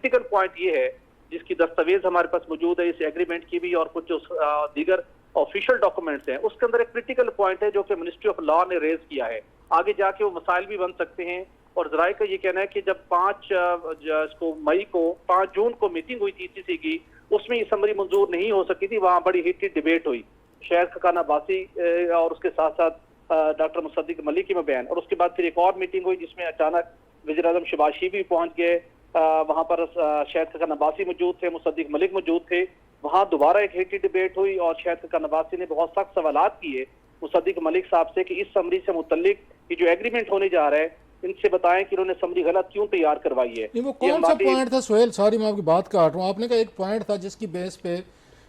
Critical point ये है, जिसकी दस्तावेज हमारे पास मौजूद है इस एग्रीमेंट की भी और कुछ दीगर ऑफिशियल डॉक्यूमेंट्स हैं, उसके अंदर एक क्रिटिकल पॉइंट है जो कि मिनिस्ट्री ऑफ लॉ ने रेज किया है। आगे जाके वो मसाइल भी बन सकते हैं। और जराये का ये कहना है कि जब 5 जून को मीटिंग हुई थी ईसीसी की, उसमें ये समरी मंजूर नहीं हो सकी थी, वहां बड़ी हीटेड डिबेट हुई। शहर खकान अब्बासी और उसके साथ साथ डॉक्टर मुसद्दिक मलिक की बयान, और उसके बाद फिर एक और मीटिंग हुई जिसमें अचानक वज़ीर आज़म शहबाज शरीफ भी पहुंच गए। वहां पर शहर खकान अब्बासी मौजूद थे, मुसद्दिक मलिक मौजूद थे। वहां दोबारा एक हीटेड डिबेट हुई और शहर खकान अब्बासी ने बहुत सख्त सवालात किए मुसद्दिक मलिक साहब से कि इस समरी से मुतल्लिक ये जो एग्रीमेंट होने जा रहा है, इनसे बताएं कि उन्होंने समरी गलत क्यों तैयार करवाई है। नहीं, वो कौन सा पॉइंट था सोहेल? सॉरी मैं आपकी बात काट रहा हूँ। आपने कहा एक पॉइंट था जिसकी बेस पे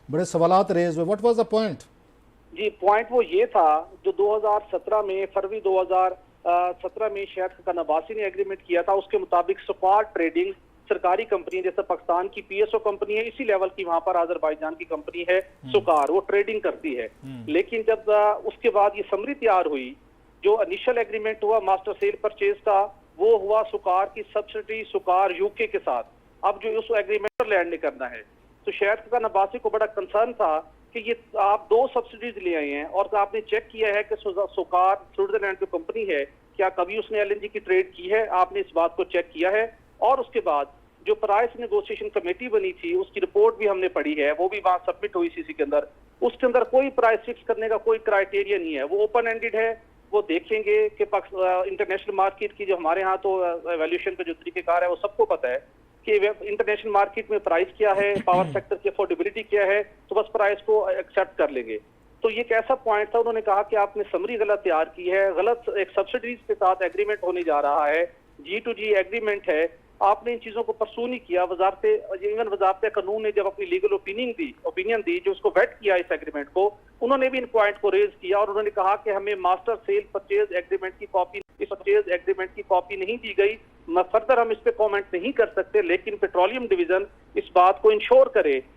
बड़े सवालात रेज हुए। What was the point? जी, पॉइंट वो ये था जो 2017 में फरवरी 2017 में शहर खकान अब्बासी ने एग्रीमेंट किया था, उसके मुताबिक सुकार ट्रेडिंग सरकारी कंपनी, जैसे पाकिस्तान की पीएसओ कंपनी है, इसी लेवल की वहां पर आजरबाईजान की कंपनी है सुकार, वो ट्रेडिंग करती है। लेकिन जब उसके बाद ये समरी तैयार हुई, जो इनिशियल एग्रीमेंट हुआ मास्टर सेल परचेज का, वो हुआ सुकार की सब्सिडी सुकार यूके के साथ। अब जो उस एग्रीमेंट लैंड नहीं करना है, तो शहर खकान अब्बासी को बड़ा कंसर्न था कि ये आप 2 सब्सिडीज ले आए हैं और आपने चेक किया है कि सुकार स्विट्जरलैंड जो कंपनी है, क्या कभी उसने एलएनजी की ट्रेड की है? आपने इस बात को चेक किया है? और उसके बाद जो प्राइस नेगोशिएशन कमेटी बनी थी, उसकी रिपोर्ट भी हमने पढ़ी है, वो भी वहां सबमिट हुई सीसी के अंदर। उसके अंदर कोई प्राइस फिक्स करने का कोई क्राइटेरिया नहीं है, वो ओपन एंडेड है। वो देखेंगे कि इंटरनेशनल मार्केट की, जो हमारे यहाँ तो वैल्यूएशन का जो तरीकेकार है वो सबको पता है कि इंटरनेशनल मार्केट में प्राइस क्या है, पावर सेक्टर की अफोर्डेबिलिटी क्या है, तो बस प्राइस को एक्सेप्ट कर लेंगे। तो ये कैसा पॉइंट था? उन्होंने कहा कि आपने समरी गलत तैयार की है, गलत एक सब्सिडीज के साथ एग्रीमेंट होने जा रहा है, G2G एग्रीमेंट है, आपने इन चीजों को परसू नहीं किया। इवन वजारत कानून ने जब अपनी लीगल ओपिनियन दी जो उसको वेट किया इस एग्रीमेंट को, उन्होंने भी इन पॉइंट को रेज किया और उन्होंने कहा कि हमें मास्टर सेल परचेज एग्रीमेंट की कॉपी नहीं दी गई, फर्दर हम इस पे कमेंट नहीं कर सकते, लेकिन पेट्रोलियम डिवीजन इस बात को इंश्योर करे